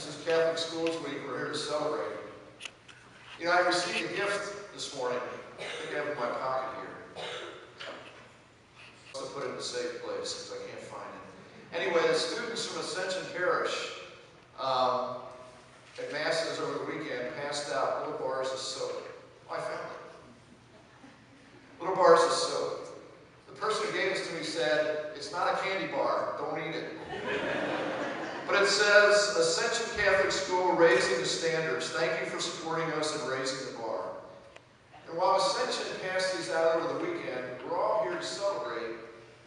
This is Catholic Schools Week. We're here to celebrate. You know, I received a gift this morning. I think I have it in my pocket here. I'll put it in a safe place because I can't find it. Anyway, the students from Ascension Parish at Masses over the weekend passed out little bars of soap. I found it. Little bars of soap. The person who gave this to me said, "It's not a candy bar, don't eat it." But it says, "Ascension Catholic School, raising the standards. Thank you for supporting us and raising the bar." And while Ascension passed these out over the weekend, we're all here to celebrate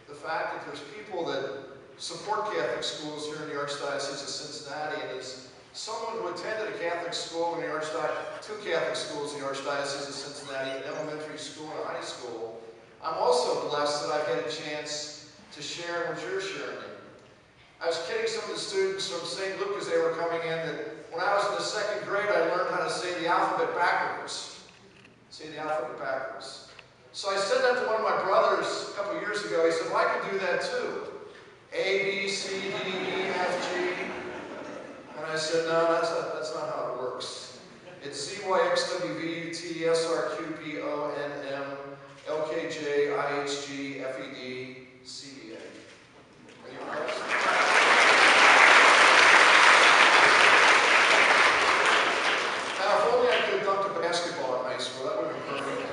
the fact that there's people that support Catholic schools here in the Archdiocese of Cincinnati. And as someone who attended a Catholic school in the two Catholic schools in the Archdiocese of Cincinnati, an elementary school and a high school, I'm also blessed that I've had a chance to share what you're sharing. I was kidding some of the students from St. Luke as they were coming in that when I was in the second grade, I learned how to say the alphabet backwards. Say the alphabet backwards. So I said that to one of my brothers a couple of years ago. He said, "Well, I can do that too. A, B, C, D, E, F, G. And I said, "No, that's not how it works. It's Z, Y, X, W, V, U, T, S, R, Q, P, O, N, M, L, K, J, I, H, G, F, E, D, C, B, A. Are you impressed? Now, if only I could have dunked a basketball in high school, that would have been perfect.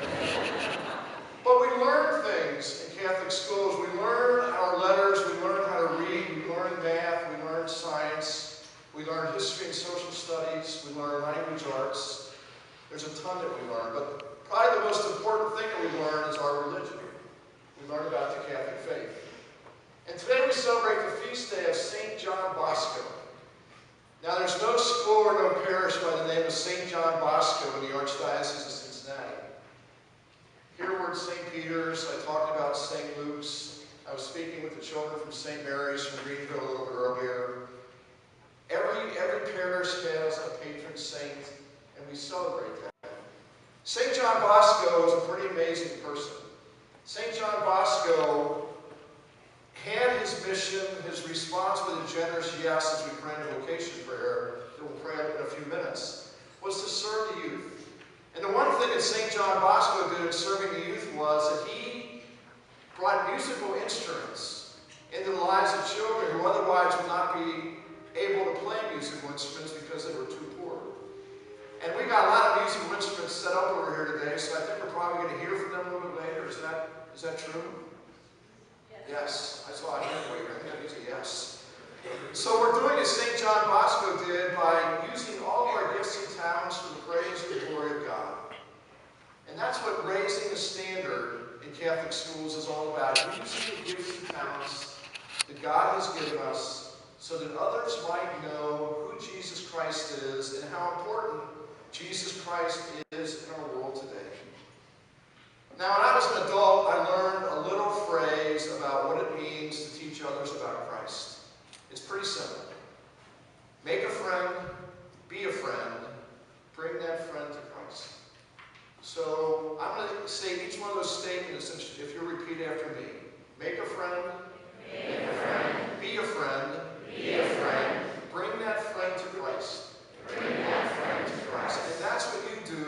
But we learn things in Catholic schools. We learn our letters, we learn how to read, we learn math, we learn science, we learn history and social studies, we learn language arts. There's a ton that we learn, but probably the most important thing that we learn is our religion. We learn about the Catholic faith. And today we celebrate the feast day of St. John Bosco. Now there's no school or no parish by the name of St. John Bosco in the Archdiocese of Cincinnati. Here we're at St. Peter's. I talked about St. Luke's. I was speaking with the children from St. Mary's from Greenville a little bit earlier. Every parish has a patron saint, and we celebrate that. St. John Bosco is a pretty amazing person. St. John Bosco had his mission, his response with a generous yes as we pray in the vocation prayer, that we'll pray in a few minutes, was to serve the youth. And the one thing that St. John Bosco did in serving the youth was that he brought musical instruments into the lives of children who otherwise would not be able to play musical instruments because they were too poor. And we got a lot of musical instruments set up over here today, so I think we're probably going to hear from them a little bit later. Is that true? Yes. I saw a hand wave. I think that means a yes. So we're doing as St. John Bosco did by using all of our gifts and talents for the praise and the glory of God. And that's what raising the standard in Catholic schools is all about. Using the gifts and talents that God has given us so that others might know who Jesus Christ is and how important Jesus Christ is in our world today. Now, when I was an adult, I learned a little phrase about what it means to teach others about Christ. It's pretty simple. Make a friend, be a friend, bring that friend to Christ. So I'm going to say each one of those statements if you'll repeat after me. Make a friend, be a friend, bring that friend to Christ. And that's what you do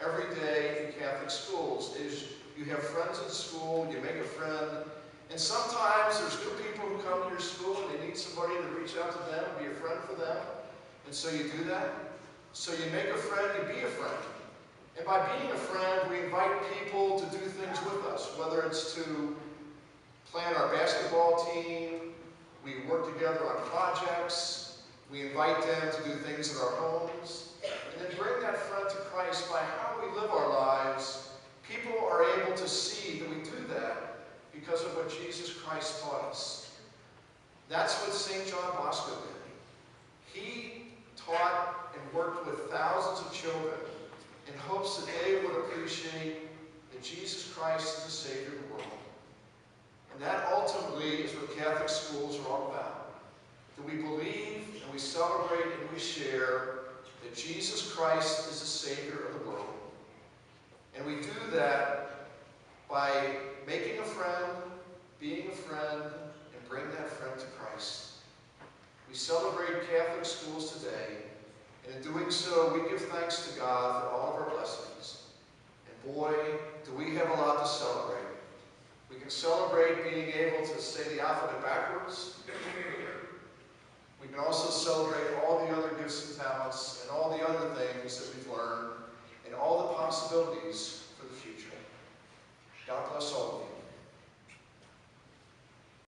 every day in Catholic schools, is you have friends in school, you make a friend, and sometimes there's new people who come to your school and they need somebody to reach out to them and be a friend for them, and so you do that. So you make a friend, you be a friend. And by being a friend, we invite people to do things with us, whether it's to plan our basketball team, we work together on projects, we invite them to do things in our homes, and then bring that friend to Christ by how we live our lives. People are able to see that we do that because of what Jesus Christ taught us. That's what St. John Bosco did. He taught and worked with thousands of children in hopes that they would appreciate that Jesus Christ is the Savior of the world. And that ultimately is what Catholic schools are all about. That we believe and we celebrate and we share that Jesus Christ is the Savior of the world. And we do that by making a friend, being a friend, and bring that friend to Christ. We celebrate Catholic schools today, and in doing so, we give thanks to God for all of our blessings. And boy, do we have a lot to celebrate. We can celebrate being able to say the alphabet backwards. We can also celebrate all the other gifts and talents and all the other things that we've learned and all the possibilities for the future. God bless all of you.